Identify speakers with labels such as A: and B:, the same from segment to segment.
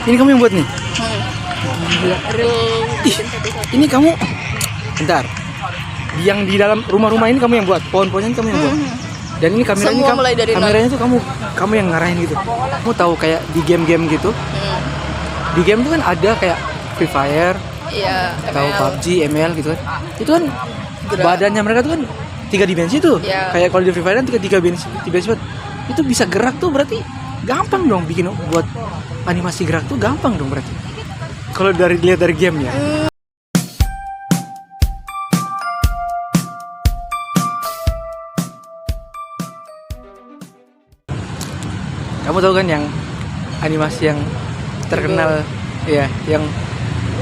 A: Ini kamu yang buat nih?
B: Real
A: Ih, ini kamu, bentar. Yang di dalam rumah-rumah ini kamu yang buat, pohon-pohonnya ini kamu yang buat. Dan ini kameranya
B: Semua mulai dari
A: kameranya tuh kamu yang ngarahin gitu. Kamu tahu kayak di game-game gitu. Di game tuh kan ada kayak Free Fire,
B: Iya,
A: tahu
B: ML.
A: PUBG, ML gitu kan. Itu kan
B: Gerak.
A: badannya mereka tuh kan 3 dimensi tuh.
B: Iya.
A: Kayak kalau di Free Fire kan 3 dimensi, 3 dimensi. Itu bisa gerak tuh berarti gampang dong bikin buat animasi gerak tuh gampang dong berarti. Kalau lihat dari game ya. Kamu tahu kan yang animasi yang terkenal ya, yang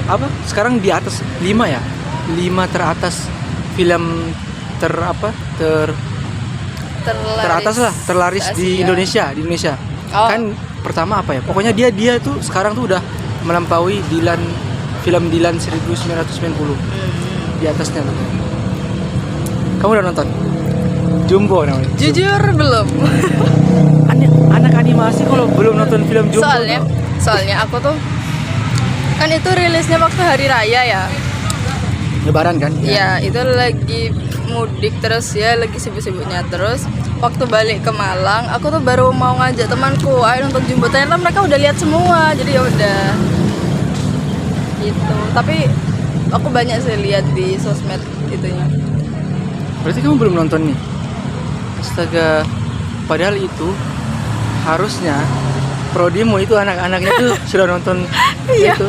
A: apa? Sekarang di atas 5 ya. 5 teratas film teratas lah, terlaris di Indonesia,
B: Oh.
A: Kan pertama apa ya? Pokoknya dia tuh sekarang tuh udah melampaui film Dilan 1990. Di atasnya tuh. Kamu udah nonton? Jumbo namanya.
B: Jujur belum.
A: Anak animasi kalau belum nonton film Jumbo
B: Soalnya aku tuh kan itu rilisnya waktu hari raya ya.
A: Lebaran kan?
B: Ya, itu lagi mudik terus ya, lagi sibuk-sibuknya. Terus waktu balik ke Malang, aku tuh baru mau ngajak temanku, ayo nonton Jumbo. Ternyata mereka udah lihat semua, jadi ya udah. Gitu. Tapi aku banyak sih lihat di sosmed itunya.
A: Berarti kamu belum nonton nih? Astaga, padahal itu harusnya prodimu itu anak-anaknya tuh sudah nonton
B: Iya.
A: itu.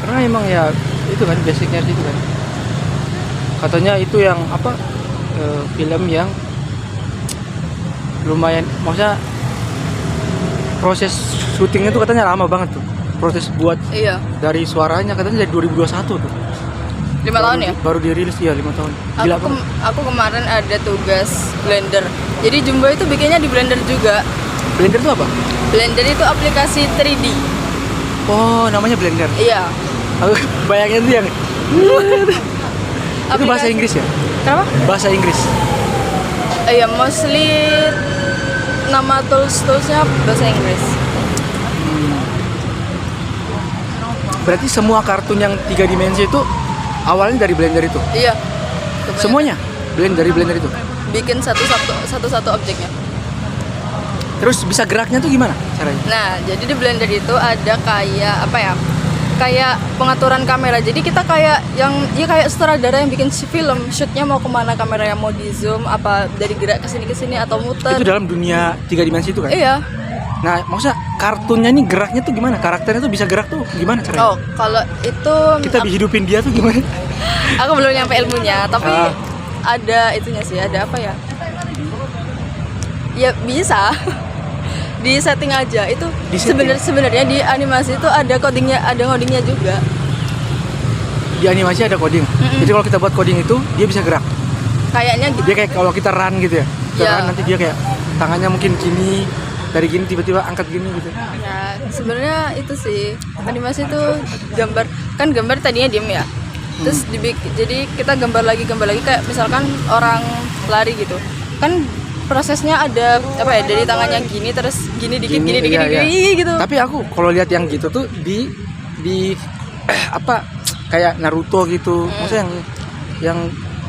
A: Karena emang ya itu kan basicnya itu kan. Katanya itu yang apa film yang lumayan, maksudnya proses syutingnya tuh katanya lama banget tuh. Proses buat
B: Iya,
A: dari suaranya katanya dari 2021 tuh.
B: 5 tahun ya.
A: Baru dirilis ya 5 tahun. Gila banget.
B: Aku kemarin ada tugas Blender. Jadi Jumbo itu bikinnya di Blender juga.
A: Blender tuh apa?
B: Blender itu aplikasi 3D.
A: Oh, namanya Blender.
B: Iya.
A: Aku bayangin tuh yang itu bahasa Inggris ya?
B: Kenapa?
A: Bahasa Inggris.
B: Iya, mostly nama toolsnya bahasa Inggris.
A: Berarti semua kartun yang 3 dimensi itu awalnya dari Blender itu?
B: Iya.
A: Semuanya dari Blender itu?
B: Bikin satu objeknya.
A: Terus bisa geraknya tuh gimana caranya?
B: Nah, jadi di Blender itu ada kayak apa ya? Kayak pengaturan kamera. Jadi kita kayak kayak sutradara yang bikin film, shootnya mau kemana, kamera yang mau di zoom, apa dari gerak ke sini atau muter.
A: Itu dalam dunia 3 dimensi itu kan?
B: Iya.
A: Nah, maksudnya kartunnya ini geraknya tuh gimana? Karakternya tuh bisa gerak tuh gimana caranya?
B: Oh, kalau itu
A: Kita dihidupin dia tuh gimana?
B: aku belum nyampe ilmunya, tapi ada itunya sih, ada apa ya? Ya bisa. Di setting aja itu sebenarnya di animasi itu ada codingnya juga.
A: Di animasi ada coding. Jadi kalau kita buat coding itu dia bisa gerak.
B: Kayaknya gitu.
A: Dia kayak kalau kita run gitu ya. Kita
B: Iya.
A: run nanti dia kayak tangannya mungkin gini, dari gini tiba-tiba angkat gini gitu.
B: Ya, sebenarnya itu sih animasi itu gambar tadinya diem ya. Terus jadi kita gambar lagi kayak misalkan orang lari gitu. Kan prosesnya ada apa ya, dari tangannya gini terus gini dikit gini gitu.
A: Tapi aku kalau lihat yang gitu tuh di apa kayak Naruto gitu. Maksudnya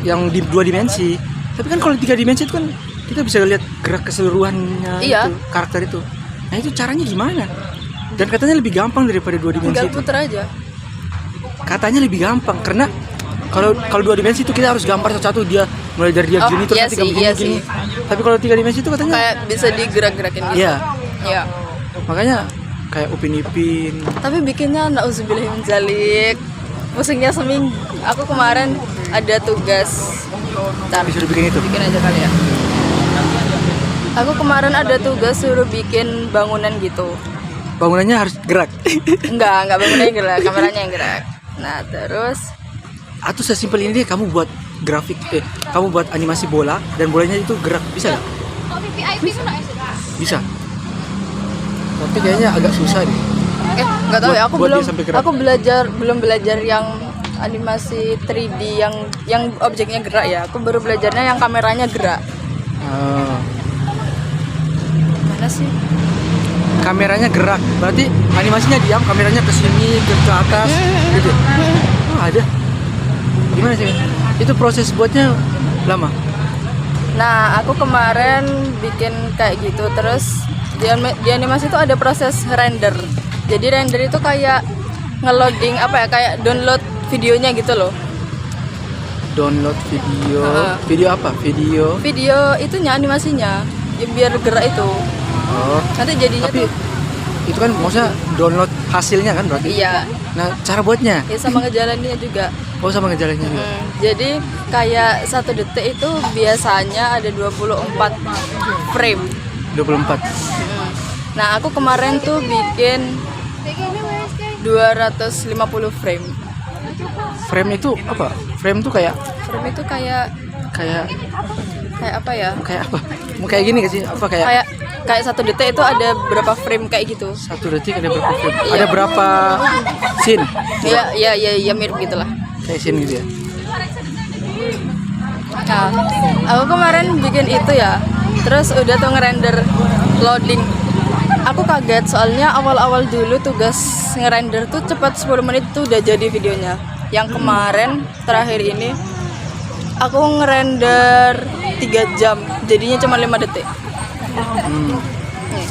A: yang di 2 dimensi. Tapi kan kalau 3 dimensi itu kan kita bisa lihat gerak keseluruhannya
B: Iya.
A: itu, karakter itu. Nah, itu caranya gimana? Dan katanya lebih gampang daripada 2 dimensi
B: Tinggal
A: itu.
B: puter aja.
A: Katanya lebih gampang karena kalau 2 dimensi itu kita harus gambar satu-satu, dia mulai dari dia gini terus
B: iya
A: nanti
B: sih,
A: begini
B: iya
A: gini.
B: sih.
A: Tapi kalau 3 dimensi itu katanya
B: Kayak bisa digerak-gerakin gitu.
A: iya.
B: Iya.
A: Makanya kayak Upin Ipin.
B: Tapi bikinnya nauzubillah min dzalik. Pusingnya seminggu. Aku kemarin ada tugas. Ntar,
A: Disuruh bikin itu.
B: bikin aja kali ya. Aku kemarin ada tugas suruh bikin bangunan gitu.
A: Bangunannya harus gerak.
B: Enggak bangunannya yang gerak, kameranya yang gerak. Nah, terus
A: Atau sesimpel ini deh, kamu buat grafik, kamu buat animasi bola dan bolanya itu gerak, bisa nggak? Bisa. Tapi kayaknya agak susah deh.
B: nggak tahu ya,
A: Buat dia sampai gerak.
B: aku belum belajar yang animasi 3D yang objeknya gerak ya. Aku baru belajarnya yang kameranya gerak.
A: Ah.
B: Mana sih?
A: kameranya gerak. Berarti animasinya diam, kameranya ke sini, ke atas gitu. Oh, ada. Gimana sih? Itu proses buatnya lama.
B: Nah, aku kemarin bikin kayak gitu. Terus di animasi itu ada proses render. Jadi render itu kayak ngeloading apa ya? Kayak download videonya gitu loh.
A: Download video.
B: Heeh.
A: Video apa? Video.
B: Video itunya animasinya ya, biar gerak itu.
A: Oh.
B: Nanti jadinya
A: Tapi
B: tuh
A: itu kan maksudnya download hasilnya kan berarti.
B: iya,
A: Nah, cara buatnya.
B: ya sama ngejalaninnya juga.
A: Oh, sama ngejalannya juga.
B: Jadi kayak 1 detik itu biasanya ada 24 frame.
A: 24.
B: Nah, aku kemarin tuh bikin 250 frame.
A: Frame itu apa? Frame itu kayak
B: Frame itu kayak
A: kayak
B: apa ya?
A: kayak apa? Mau kayak gini gak sih? Apa kayak
B: Kayak 1 detik itu ada berapa frame kayak gitu.
A: 1 detik ada berapa frame?
B: Iya.
A: Ada berapa scene?
B: Ya mirip gitulah.
A: Kayak scene gitu ya.
B: Nah, aku kemarin bikin itu ya. Terus udah tuh ngerender loading. Aku kaget soalnya awal-awal dulu tugas ngerender tuh cepat 10 menit tuh udah jadi videonya. Yang kemarin terakhir ini aku ngerender 3 jam, jadinya cuma 5 detik.
A: Hmm.
B: Nih.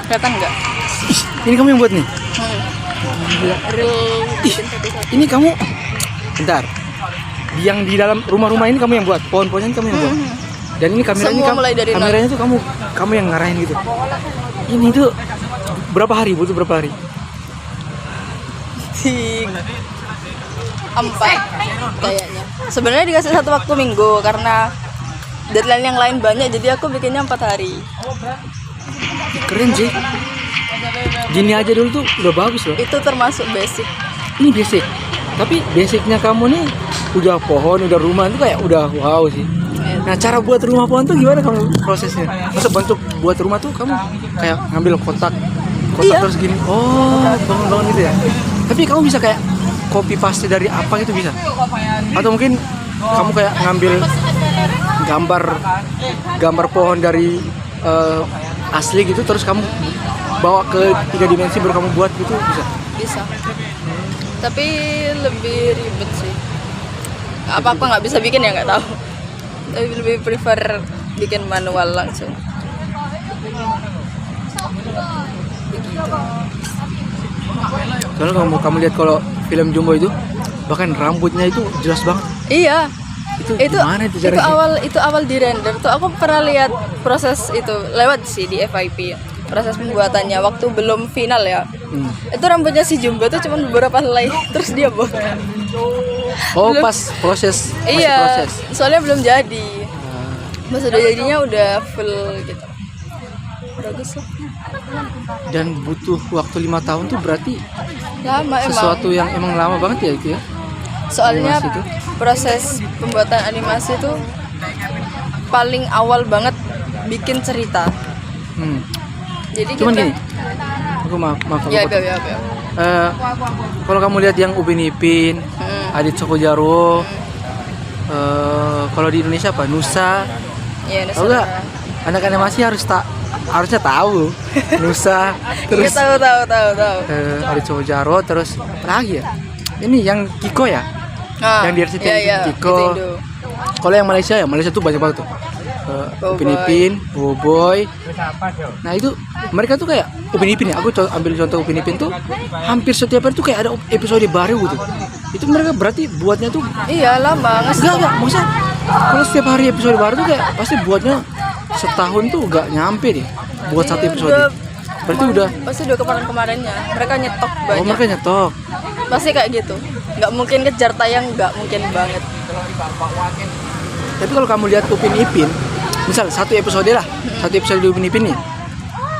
B: Kelihatan nggak?
A: Ini kamu yang buat nih?
B: Real
A: Ih, ini kamu bentar. Yang di dalam rumah-rumah ini kamu yang buat, pohon-pohonnya ini kamu yang buat. Dan ini kameranya
B: Semua mulai dari nol.
A: kameranya tuh kamu yang ngarahin gitu. Ini tuh berapa hari? Butuh berapa hari?
B: 4 kayaknya. Sebenarnya dikasih 1 waktu minggu karena deadline yang lain banyak, jadi aku bikinnya 4 hari.
A: Keren sih. Gini aja dulu tuh udah bagus loh.
B: Itu termasuk basic.
A: Ini basic. Tapi basicnya kamu nih udah pohon, udah rumah itu kayak udah wow sih. Nah, cara buat rumah pohon tuh gimana kamu prosesnya? Masa bentuk buat rumah tuh kamu kayak ngambil kotak
B: Iya.
A: terus gini. Oh, bangun-bangun gitu ya. Tapi kamu bisa kayak copy paste dari apa gitu bisa? Atau mungkin kamu kayak ngambil gambar pohon dari asli gitu terus kamu bawa ke 3 dimensi baru kamu buat gitu bisa?
B: Bisa. Tapi lebih ribet sih. Apa aku nggak bisa bikin ya nggak tahu. Tapi lebih prefer bikin manual langsung.
A: Soalnya kamu lihat kalau film Jumbo itu bahkan rambutnya itu jelas banget.
B: Iya.
A: Itu gimana itu caranya?
B: Itu awal di render tuh aku pernah lihat proses itu lewat sih di FYP. Proses pembuatannya waktu belum final ya. Itu rambutnya si Jumbo tuh cuma beberapa helai terus dia botak.
A: Oh,
B: Belum-
A: pas proses masih
B: Iya,
A: proses.
B: soalnya belum jadi. Pas udah jadinya udah full gitu. Bagus lah.
A: Dan butuh waktu 5 tahun tuh berarti
B: Lama emang.
A: sesuatu yang emang lama banget ya itu ya.
B: Soalnya
A: animasi itu.
B: proses pembuatan animasi tuh paling awal banget bikin cerita. Jadi
A: Cuman
B: kita
A: gini, aku maaf aku
B: ya,
A: potong.
B: ya.
A: Kalau kamu lihat yang Upin Ipin, Adit Sokojaro, kalau di Indonesia apa? Nusa.
B: Ya,
A: Tahu nggak? Anak animasi harusnya tahu Nusa terus
B: Iya, tahu.
A: Adit Sokojaro terus apa lagi ya? Ini yang Kiko ya? Yang di RCTI Kiko.
B: itu Indo.
A: Kalau yang Malaysia tuh banyak banget tuh. Upin Ipin, Boboiboy. Nah itu mereka tuh kayak Upin Ipin ya. Aku ambil contoh Upin Ipin tuh hampir setiap hari tuh kayak ada episode baru gitu. Itu mereka berarti buatnya tuh
B: Iya, lama
A: enggak maksudnya kalau setiap hari episode baru tuh kayak pasti buatnya setahun tuh enggak nyampe deh buat satu
B: Iya,
A: episode. Berarti udah
B: pasti udah kemarin-kemarinnya. Mereka nyetok
A: oh
B: banyak.
A: mereka nyetok.
B: Pasti kayak gitu. Nggak mungkin kejar tayang, nggak mungkin banget.
A: Tapi kalau kamu lihat Upin Ipin, misal satu episode Upin Ipin nih,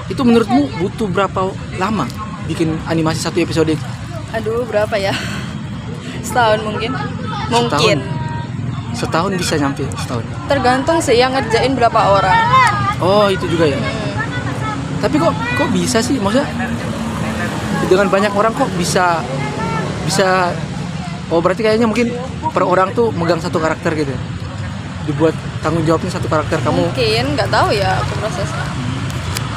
A: itu menurutmu butuh berapa lama bikin animasi satu episode itu?
B: Aduh, berapa ya? Setahun mungkin. Mungkin.
A: Setahun bisa nyampe setahun.
B: Tergantung sih yang ngerjain berapa orang.
A: Oh itu juga ya. Tapi kok bisa sih, maksudnya dengan banyak orang kok bisa. Oh berarti kayaknya mungkin per orang tuh megang satu karakter gitu. Dibuat tanggung jawabnya satu karakter kamu.
B: Mungkin, nggak tahu ya aku prosesnya.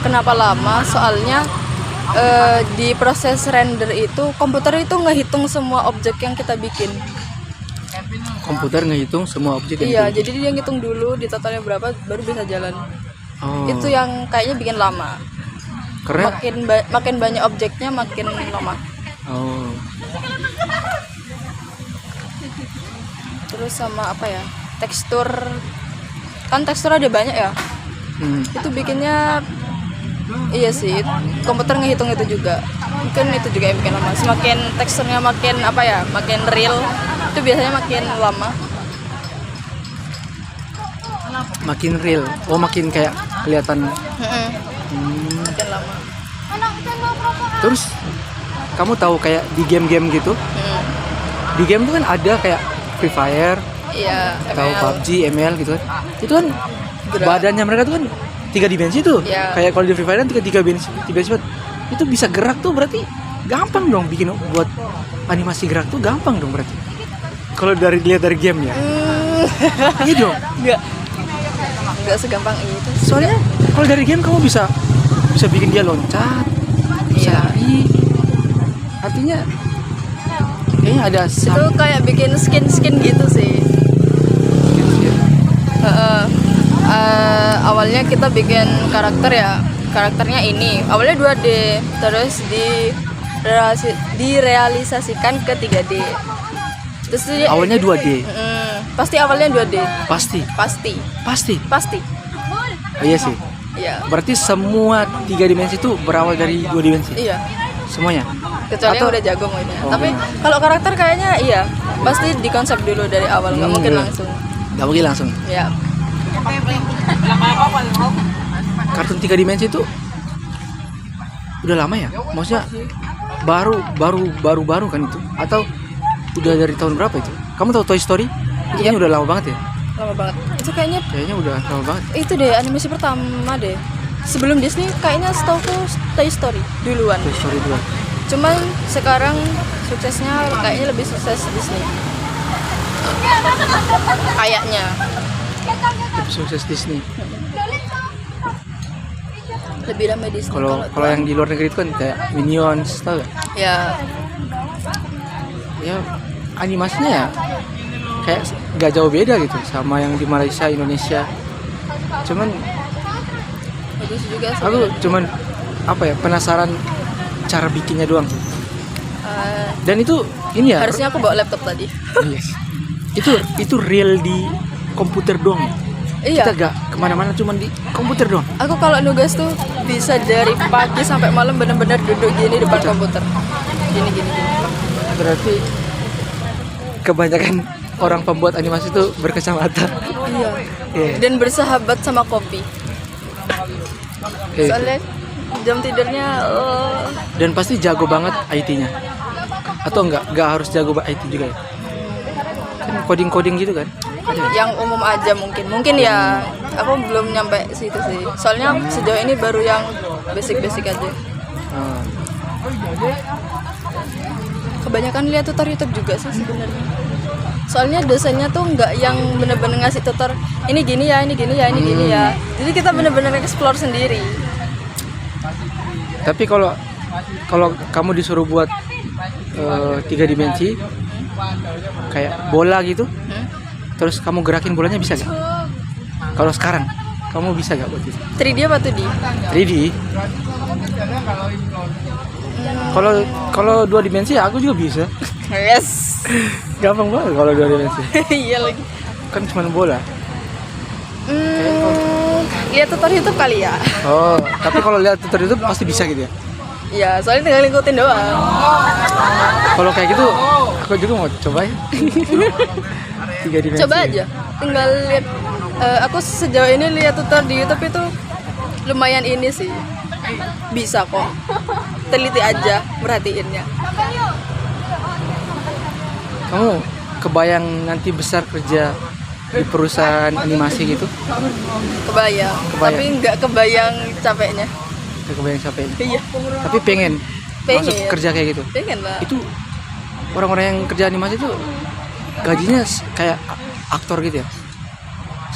B: Kenapa lama? Soalnya di proses render itu komputer itu ngehitung semua objek yang kita bikin.
A: Komputer ngehitung semua objek yang
B: Iya,
A: itu.
B: jadi dia ngitung dulu di totalnya berapa baru bisa jalan.
A: Oh.
B: Itu yang kayaknya bikin lama.
A: Karena
B: Makin banyak objeknya makin lama.
A: oh.
B: Terus sama apa ya? Tekstur, kan tekstur ada banyak ya. Itu bikinnya iya sih, komputer ngehitung itu juga. Mungkin itu juga yang bikin lama. Semakin teksturnya makin apa ya, makin real, itu biasanya makin lama.
A: Makin real. Oh, makin kayak kelihatan.
B: Makin lama.
A: Terus kamu tahu kayak di game-game gitu, di game tuh kan ada kayak Free Fire,
B: Iya,
A: tahu
B: ML.
A: PUBG, ML gitu kan. Itu kan
B: Gerak.
A: badannya mereka tuh kan 3 dimensi tuh.
B: Iya.
A: Kayak kalau di Free Fire kan 3 dimensi. Itu bisa gerak tuh berarti gampang dong bikin buat animasi gerak tuh gampang dong berarti. Kalau lihat dari game ya. Iya dong.
B: Enggak segampang itu.
A: Soalnya kalau dari game kamu bisa bikin dia loncat, bisa
B: Iya.
A: lari. Artinya kayaknya ada
B: Itu kayak bikin skin gitu sih. Awalnya kita bikin karakternya ini awalnya 2D, terus direalisasikan ke 3D. Terus
A: awalnya 2D.
B: Pasti awalnya 2D.
A: Pasti.
B: Pasti.
A: Oh, iya sih.
B: Iya.
A: Berarti semua 3 dimensi itu berawal dari 2 dimensi.
B: Iya.
A: Semuanya.
B: Kecuali
A: Atau-
B: yang udah jago mainnya.
A: Oh.
B: Tapi kalau karakter kayaknya iya, pasti dikonsep dulu dari awal, nggak mungkin
A: Iya.
B: langsung.
A: Gak mungkin langsung.
B: Ya.
A: Kartun 3 dimensi itu udah lama ya? Maksudnya baru kan itu? Atau udah dari tahun berapa itu? Kamu tahu Toy Story? Itu kayaknya udah lama banget ya?
B: Lama banget. Itu kayaknya
A: Kayaknya udah lama banget.
B: itu deh animasi pertama deh. Sebelum Disney kayaknya setauku Toy Story duluan.
A: Toy Story 2.
B: Cuman sekarang suksesnya kayaknya lebih sukses Disney. Kayaknya.
A: Lebih sukses Disney.
B: Lebih ramai Disney
A: Kalau yang di luar negeri itu kan kayak Minions, tau gak?
B: ya
A: Ya animasinya ya kayak gak jauh beda gitu sama yang di Malaysia, Indonesia. Cuman
B: bagus juga sih.
A: aku cuman apa ya, penasaran cara bikinnya doang. Dan itu ini ya.
B: Harusnya aku bawa laptop tadi.
A: Yes. Itu real di komputer doang.
B: Iya.
A: Kita gak kemana-mana, cuman di komputer doang.
B: Aku kalau nugas tuh bisa dari pagi sampai malam bener-bener duduk gini depan komputer. Gini.
A: Berarti kebanyakan orang pembuat animasi itu berkacamata.
B: Iya.
A: Iya.
B: Dan bersahabat sama kopi.
A: Kayak gitu.
B: Soalnya jam tidurnya
A: Dan pasti jago banget IT-nya. Atau enggak harus jago IT juga ya? Kan coding gitu kan? Ada ya?
B: yang umum aja mungkin ya. Aku belum nyampe situ sih. Soalnya sejauh ini baru yang basic aja.
A: Oh.
B: Kebanyakan lihat tutor YouTube juga sih sebenarnya. Soalnya dosennya tuh nggak yang bener-bener ngasih tutor ini gini ya. Jadi kita bener-bener explore sendiri.
A: Tapi kalau kamu disuruh buat 3 dimensi kayak bola gitu, terus kamu gerakin bolanya bisa gak? Kalau sekarang kamu bisa gak buat itu?
B: 3D apa 2D?
A: 3D. Kalau 2 dimensi aku juga bisa.
B: Yes.
A: Gampang banget kalau 2 dimensi.
B: Iya lagi.
A: Kan cuma bola.
B: Lihat tutor YouTube kali ya.
A: Oh, tapi kalau lihat tutor itu pasti bisa gitu ya.
B: Iya, soalnya tinggal ngikutin doang.
A: Kalau kayak gitu, aku juga mau coba ya. 3 dimensi.
B: Coba aja. Tinggal lihat. Aku sejauh ini lihat tutor di YouTube itu lumayan ini sih. Bisa kok. Teliti aja merhatiinnya.
A: Kamu kebayang nanti besar kerja di perusahaan animasi gitu?
B: Kebayang. Tapi nggak kebayang capeknya.
A: Gak kebayang capek.
B: Iya.
A: Tapi pengen masuk
B: Pengen.
A: kerja kayak gitu.
B: Pengen lah.
A: Itu orang-orang yang kerja animasi itu gajinya kayak aktor gitu ya.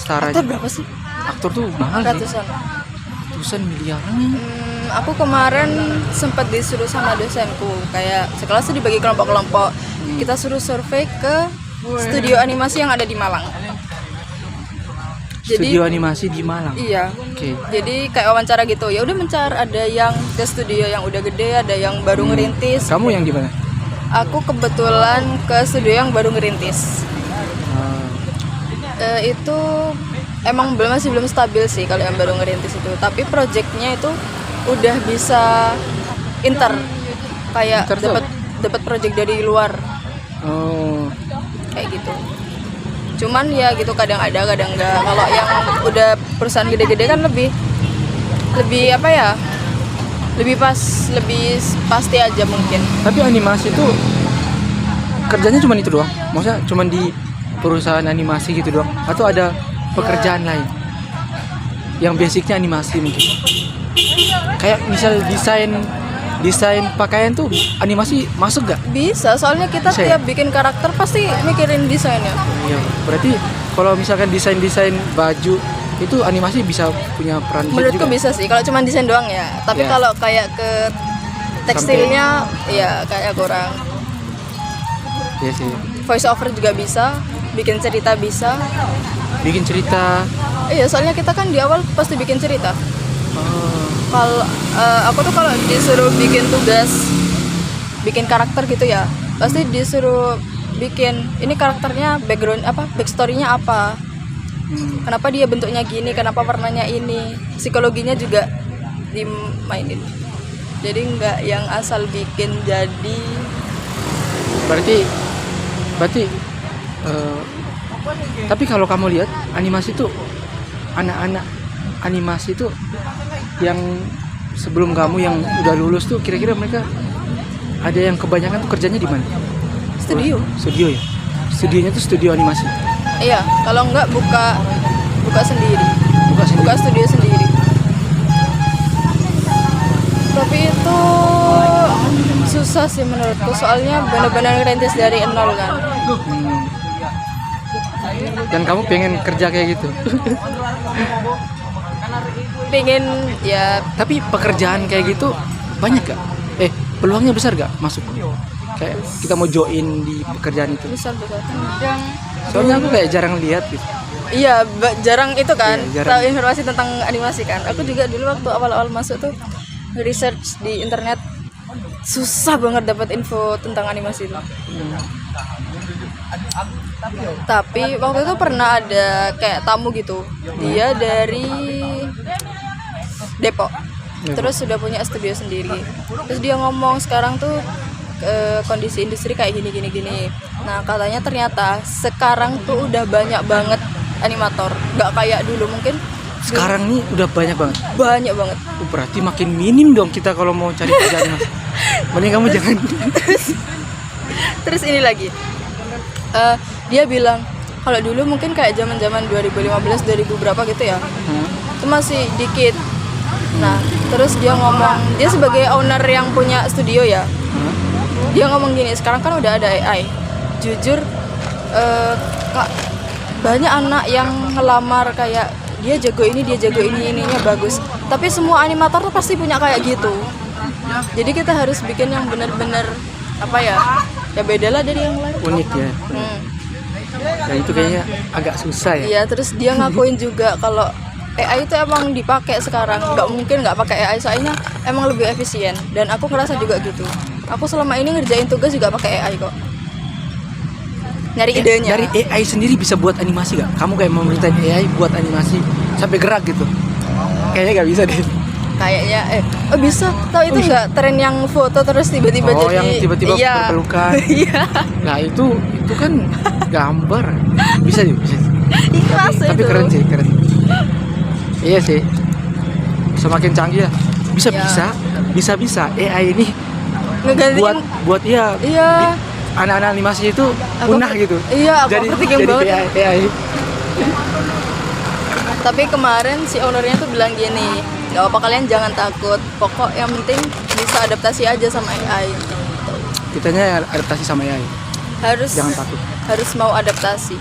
A: Setara
B: Aktor
A: aja.
B: berapa sih?
A: Aktor tuh mahal sih.
B: Ratusan.
A: ratusan miliaran.
B: Aku kemarin sempat disuruh sama dosenku kayak sekelas tuh dibagi kelompok-kelompok. Kita suruh survei ke studio animasi yang ada di Malang.
A: Studio animasi di Malang.
B: Iya.
A: Oke.
B: Jadi kayak wawancara gitu. Ya udah mencar, ada yang ke studio yang udah gede, ada yang baru ngerintis.
A: Kamu yang di mana?
B: Aku kebetulan ke studio yang baru ngerintis. Itu emang masih belum stabil sih kalau yang baru ngerintis itu. Tapi projectnya itu udah bisa kayak
A: Inter tuh?
B: dapat project dari luar
A: Oh.
B: kayak gitu. Cuman ya gitu kadang ada kadang enggak. Kalau yang udah perusahaan gede-gede kan lebih apa ya? Lebih pasti aja mungkin.
A: Tapi animasi itu kerjanya cuma itu doang? Maksudnya cuma di perusahaan animasi gitu doang? Atau ada pekerjaan lain? Yang basicnya animasi mungkin? Kayak misal desain pakaian tuh animasi masuk gak?
B: Bisa, soalnya kita
A: Bisa ya?
B: tiap bikin karakter pasti mikirin desainnya.
A: Iya. Berarti kalau misalkan desain baju itu animasi bisa punya peran
B: Menurutku
A: juga?
B: bisa sih, kalau cuma desain doang ya. Tapi
A: Ya.
B: kalau kayak ke tekstilnya, ya kayak kurang.
A: Iya sih.
B: Voice over juga bisa, bikin cerita bisa.
A: Bikin cerita.
B: Iya, soalnya kita kan di awal pasti bikin cerita.
A: Oh.
B: Kalau aku tuh kalau disuruh bikin tugas, bikin karakter gitu ya, pasti disuruh bikin ini karakternya backstory-nya apa. Kenapa dia bentuknya gini, kenapa warnanya ini, psikologinya juga dimainin. Jadi nggak yang asal bikin jadi.
A: Berarti tapi kalau kamu lihat animasi tuh anak-anak animasi tuh yang sebelum kamu yang udah lulus tuh kira-kira mereka ada yang kebanyakan tuh kerjanya di mana?
B: Studio.
A: Studio ya. Studionya tuh studio animasi.
B: Iya, kalau nggak buka sendiri.
A: Buka sendiri.
B: Buka studio sendiri. Tapi itu susah sih menurutku, soalnya benar-benar ngerintis dari nol kan.
A: Dan kamu pengen kerja kayak gitu.
B: Pengen ya,
A: Tapi pekerjaan kayak gitu banyak gak? Peluangnya besar gak masuk? Kayak kita mau join di pekerjaan itu.
B: besar.
A: Soalnya aku kayak jarang lihat gitu.
B: Iya, jarang itu kan,
A: Iya, jarang.
B: tahu informasi tentang animasi kan. Aku juga dulu waktu awal-awal masuk tuh research di internet, susah banget dapat info tentang animasi itu. Tapi waktu itu pernah ada kayak tamu gitu, dia dari Depok, terus sudah punya studio sendiri. Terus dia ngomong sekarang tuh kondisi industri kayak gini. Nah katanya ternyata sekarang tuh udah banyak banget animator, nggak kayak dulu mungkin.
A: Sekarang nih udah banyak banget.
B: Banyak banget.
A: Berarti makin minim dong kita kalau mau cari kerja animasi. Mending kamu jangan.
B: Terus ini lagi, dia bilang kalau dulu mungkin kayak zaman 2015 2000 berapa gitu ya, itu masih dikit. Nah terus dia ngomong, dia sebagai owner yang punya studio ya, dia ngomong gini, sekarang kan udah ada AI. Jujur kak, banyak anak yang ngelamar kayak dia jago ini, ininya bagus, tapi semua animator tuh pasti punya kayak gitu. Jadi kita harus bikin yang benar-benar apa ya beda lah dari yang lain.
A: Unik ya. Nah itu kayaknya agak susah ya.
B: Iya, terus dia ngakuin juga kalau AI itu emang dipakai sekarang, nggak mungkin nggak pakai AI, soalnya emang lebih efisien. Dan aku ngerasa juga gitu. Aku selama ini ngerjain tugas juga pakai AI kok. Nyari idenya.
A: Dari AI sendiri bisa buat animasi gak? Kamu kayak memerintahin AI buat animasi sampai gerak gitu? Kayaknya gak bisa deh.
B: Kayaknya bisa. Tahu itu nggak tren yang foto terus tiba-tiba jadi
A: yang tiba-tiba
B: iya.
A: berpelukan.
B: Iya.
A: Nah itu kan gambar. Bisa.
B: Ikhlas
A: Tapi
B: itu.
A: keren sih, keren. Iya sih. Semakin canggih ya. Bisa AI ini
B: Ngegantiin.
A: buat
B: Iya.
A: anak-anak animasi itu punah gitu.
B: Iya, aku ketinggalan banget.
A: AI.
B: Tapi kemarin si ownernya tuh bilang gini, nggak apa kalian jangan takut, pokok yang penting bisa adaptasi aja sama AI.
A: Kitanya adaptasi sama AI.
B: Harus
A: Jangan takut.
B: Harus mau adaptasi.